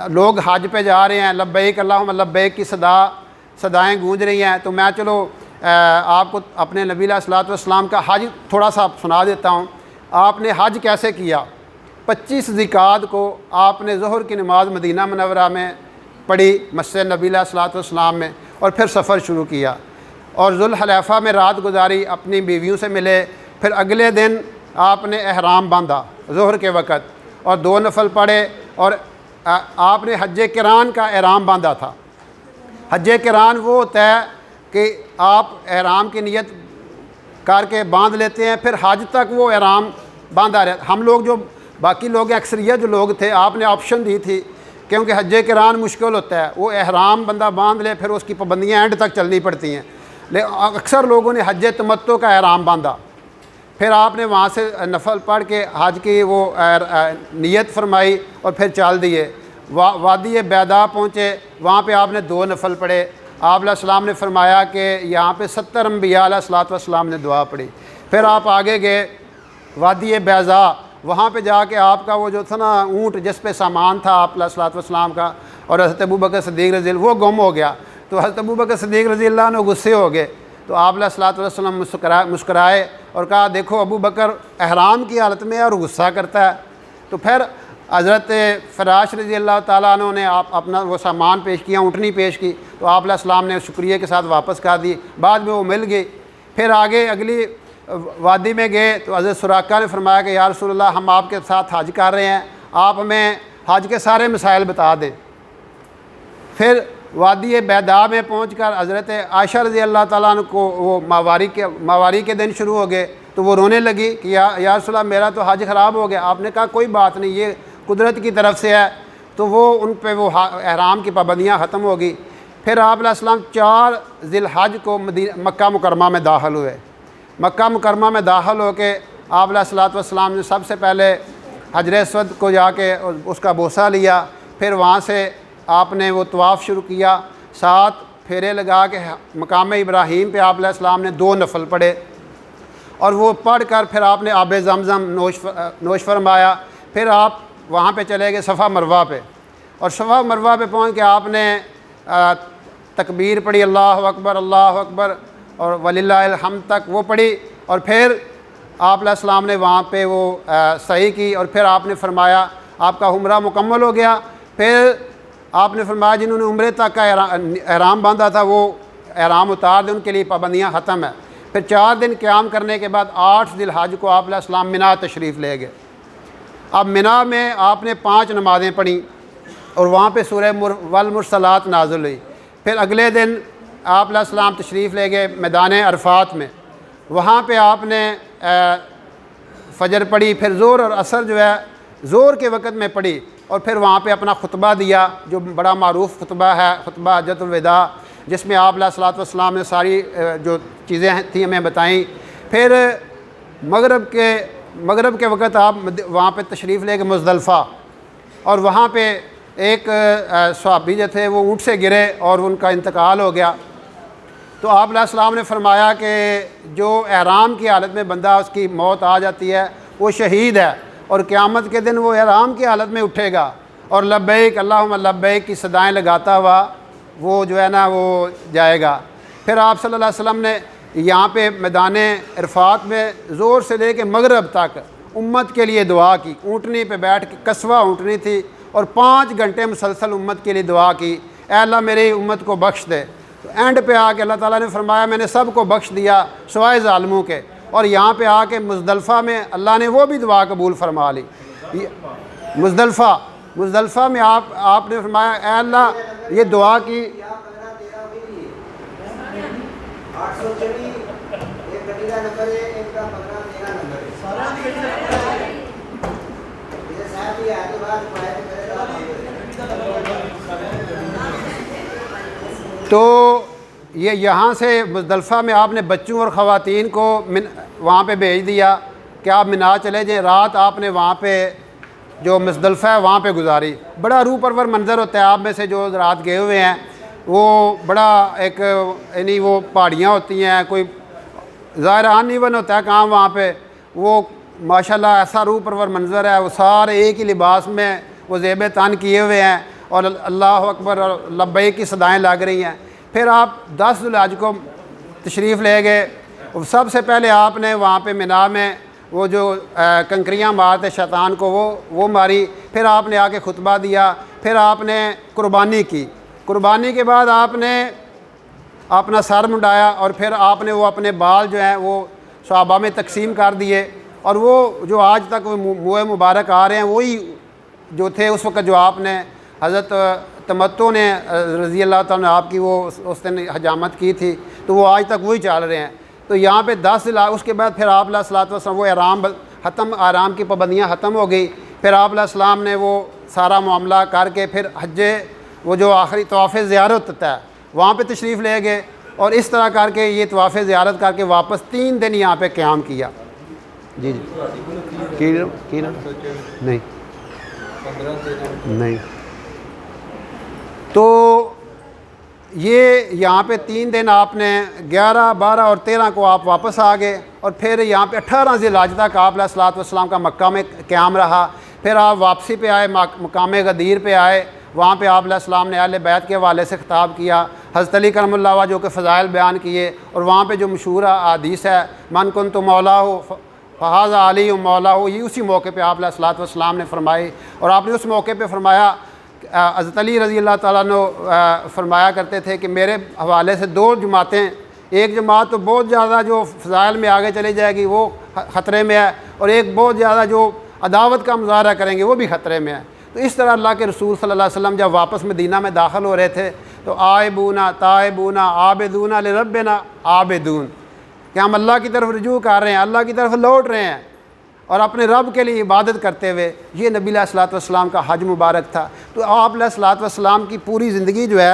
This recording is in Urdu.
لوگ حج پہ جا رہے ہیں، لبیک اللہم لبیک کی صدائیں گونج رہی ہیں، تو میں چلو آپ کو اپنے نبی علیہ الصلوۃ والسلام کا حج تھوڑا سا سنا دیتا ہوں۔ آپ نے حج کیسے کیا؟ 25 ذی-القعدہ کو آپ نے ظہر کی نماز مدینہ منورہ میں پڑھی، مسجد نبی علیہ الصلوۃ والسلام میں، اور پھر سفر شروع کیا اور ذوالحلیفہ میں رات گزاری، اپنی بیویوں سے ملے۔ پھر اگلے دن آپ نے احرام باندھا ظہر کے وقت اور 2 نفل پڑھے، اور آپ نے حج قران کا احرام باندھا تھا۔ حج قران وہ ہوتا ہے کہ آپ احرام کی نیت کر کے باندھ لیتے ہیں، پھر حج تک وہ احرام باندھا رہتا۔ ہم لوگ جو باقی لوگ اکثریت جو لوگ تھے، آپ نے آپشن دی تھی، کیونکہ حج قران مشکل ہوتا ہے، وہ احرام بندہ باندھ لے پھر اس کی پابندیاں اینڈ تک چلنی پڑتی ہیں، لیکن اکثر لوگوں نے حج تمتع کا احرام باندھا۔ پھر آپ نے وہاں سے نفل پڑھ کے حج کی وہ نیت فرمائی اور پھر چل دیے۔ وادی بیضاء پہنچے، وہاں پہ آپ نے 2 نفل پڑھے۔ آپ علیہ السلام نے فرمایا کہ یہاں پہ 70 انبیاء علیہ الصلوۃ والسلام نے دعا پڑھی۔ پھر آپ آگے گئے وادی بیضاء، وہاں پہ جا کے آپ کا وہ جو تھا نا اونٹ جس پہ سامان تھا آپ علیہ الصلوۃ والسلام کا اور حضرت ابوبکر صدیق رضی اللہ، وہ گم ہو گیا، تو حضرت ابوبکر صدیق رضی اللہ عنہ غصے ہو گئے، تو آپ علیہ الصلوۃ والسلام مسکرائے اور کہا دیکھو ابوبکر احرام کی حالت میں اور غصہ کرتا ہے۔ تو پھر حضرت فراش رضی اللہ تعالیٰ عنہ نے اپنا وہ سامان پیش کیا، اونٹنی پیش کی، تو آپ علیہ السلام نے شکریہ کے ساتھ واپس کر دی، بعد میں وہ مل گئی۔ پھر آگے اگلی وادی میں گئے تو حضرت سراقہ نے فرمایا کہ یا رسول اللہ ہم آپ کے ساتھ حج کر رہے ہیں، آپ ہمیں حج کے سارے مسائل بتا دیں۔ پھر وادی بیضاء میں پہنچ کر حضرت عائشہ رضی اللہ تعالیٰ عنہ کو وہ ماواری کے دن شروع ہو گئے، تو وہ رونے لگی کہ یا رسول اللہ میرا تو حج خراب ہو گیا۔ آپ نے کہا کوئی بات نہیں، یہ قدرت کی طرف سے ہے، تو وہ ان پہ وہ احرام کی پابندیاں ختم ہو گئی۔ پھر آپ علیہ السلام 4 ذی الحج کو مکہ مکرمہ میں داخل ہوئے۔ مکہ مکرمہ میں داخل ہو کے آپ علیہ الصلوۃ والسلام نے سب سے پہلے حجر اسود کو جا کے اس کا بوسہ لیا، پھر وہاں سے آپ نے وہ طواف شروع کیا، 7 پھیرے لگا کے مقام ابراہیم پہ آپ علیہ السلام نے 2 نفل پڑھے، اور وہ پڑھ کر پھر آپ نے آب زمزم نوش فرمایا۔ پھر آپ وہاں پہ چلے گئے صفا مروہ پہ، اور صفا مروہ پہ پہنچ کے آپ نے تکبیر پڑھی، اللہ اکبر اور وللہ الحمد تک وہ پڑھی، اور پھر آپ علیہ السلام نے وہاں پہ وہ سعی کی، اور پھر آپ نے فرمایا آپ کا عمرہ مکمل ہو گیا۔ پھر آپ نے فرمایا جنہوں نے عمرے تک کا احرام باندھا تھا وہ احرام اتار دیں، ان کے لیے پابندیاں ختم ہیں۔ پھر 4 دن قیام کرنے کے بعد 8 ذی الحج کو آپ علیہ السلام منی تشریف لے گئے۔ اب منی میں آپ نے 5 نمازیں پڑھیں اور وہاں پہ سورہ والمرسلات نازل ہوئی۔ پھر اگلے دن آپ علیہ السلام تشریف لے گئے میدان عرفات میں، وہاں پہ آپ نے فجر پڑھی، پھر زور اور عصر جو ہے زور کے وقت میں پڑھی، اور پھر وہاں پہ اپنا خطبہ دیا جو بڑا معروف خطبہ ہے، خطبہ حجۃ الوداع، جس میں آپ علیہ الصلوۃ والسلام نے ساری جو چیزیں تھیں ہمیں بتائیں۔ پھر مغرب کے وقت آپ وہاں پہ تشریف لے کے مزدلفہ، اور وہاں پہ ایک صحابی جو تھے وہ اونٹ سے گرے اور ان کا انتقال ہو گیا، تو آپ علیہ السلام نے فرمایا کہ جو احرام کی حالت میں بندہ اس کی موت آ جاتی ہے وہ شہید ہے، اور قیامت کے دن وہ احرام کی حالت میں اٹھے گا اور لبیک اللہم لبیک کی صدائیں لگاتا ہوا وہ جو ہے نا وہ جائے گا۔ پھر آپ صلی اللہ علیہ وسلم نے یہاں پہ میدان عرفات میں زور سے لے کے مغرب تک امت کے لیے دعا کی، اونٹنی پہ بیٹھ کے، قصوہ اونٹنی تھی، اور 5 گھنٹے مسلسل امت کے لیے دعا کی، اے اللہ میری امت کو بخش دے۔ تو اینڈ پہ آ کے اللہ تعالیٰ نے فرمایا میں نے سب کو بخش دیا سوائے ظالموں کے، اور یہاں پہ آ کے مزدلفہ میں اللہ نے وہ بھی دعا قبول فرما لی۔ مزدلفہ میں آپ نے فرمایا اے اللہ یہ دعا کی، تو یہ یہاں سے مزدلفہ میں آپ نے بچوں اور خواتین کو وہاں پہ بھیج دیا کہ آپ منا چلے جائیں، رات آپ نے وہاں پہ جو مزدلفہ ہے وہاں پہ گزاری۔ بڑا روح پرور منظر ہوتا ہے، آپ میں سے جو رات گئے ہوئے ہیں وہ بڑا ایک یعنی وہ پہاڑیاں ہوتی ہیں، کوئی ظاہر ان ایون ہوتا ہے کام وہاں پہ، وہ ماشاءاللہ ایسا روح پرور منظر ہے، وہ سارے ایک ہی لباس میں وہ زیب تن کیے ہوئے ہیں اور اللہ اکبر اور لبیک کی صدائیں لگ رہی ہیں۔ پھر آپ 10 ذو الحج کو تشریف لے گئے۔ سب سے پہلے آپ نے وہاں پہ مینا میں وہ جو کنکریاں مارتے شیطان کو وہ ماری، پھر آپ نے آ کے خطبہ دیا، پھر آپ نے قربانی کی۔ قربانی کے بعد آپ نے اپنا سر منڈایا اور پھر آپ نے وہ اپنے بال جو ہیں وہ صحابہ میں تقسیم کر دیے، اور وہ جو آج تک وہ منہ مبارک آ رہے ہیں وہی جو تھے اس وقت جو آپ نے حضرت تمتع نے رضی اللہ تعالیٰ عنہ آپ کی وہ اس نے حجامت کی تھی، تو وہ آج تک وہی چل رہے ہیں۔ تو یہاں پہ 10 اس کے بعد پھر آپ علیہ الصلوۃ والسلام وہ آرام کی پابندیاں ختم ہو گئی، پھر آپ علیہ السلام نے وہ سارا معاملہ کر کے پھر حج وہ جو آخری طواف زیارت ہوتا ہے وہاں پہ تشریف لے گئے، اور اس طرح کر کے یہ طواف زیارت کر کے واپس 3 دن یہاں پہ قیام کیا۔ جی نہیں تو یہ یہاں پہ 3 دن آپ نے 11، 12 اور 13 کو آپ واپس آ گئے، اور پھر یہاں پہ 18 ذی الحج تک آپ علیہ الصلوۃ والسلام کا مکہ میں قیام رہا۔ پھر آپ واپسی پہ آئے، مقام غدیر پہ آئے، وہاں پہ آپ علیہ السلام نے اہل بیت کے حوالے سے خطاب کیا، حضرت علی کرم اللہ وجہ جو کہ فضائل بیان کیے، اور وہاں پہ جو مشہور حدیث ہے من کنت مولا ہو فہذا علی مولا ہو، یہ اسی موقع پہ آپ علیہ الصلوۃ والسلام نے فرمائی، اور آپ نے اس موقع پہ فرمایا، حضرت علی رضی اللہ تعالیٰ عنہ فرمایا کرتے تھے کہ میرے حوالے سے 2 جماعتیں، ایک جماعت تو بہت زیادہ جو فضائل میں آگے چلی جائے گی وہ خطرے میں ہے، اور ایک بہت زیادہ جو عداوت کا مظاہرہ کریں گے وہ بھی خطرے میں ہے۔ تو اس طرح اللہ کے رسول صلی اللہ علیہ وسلم جب واپس مدینہ میں داخل ہو رہے تھے تو آئبونا تائبونا عابدونا لربنا عابدون، کہ ہم اللہ کی طرف رجوع کر رہے ہیں، اللہ کی طرف لوٹ رہے ہیں، اور اپنے رب کے لیے عبادت کرتے ہوئے۔ یہ نبی علیہ الصلوۃ والسلام کا حج مبارک تھا۔ تو آپ علیہ الصلوۃ والسلام کی پوری زندگی جو ہے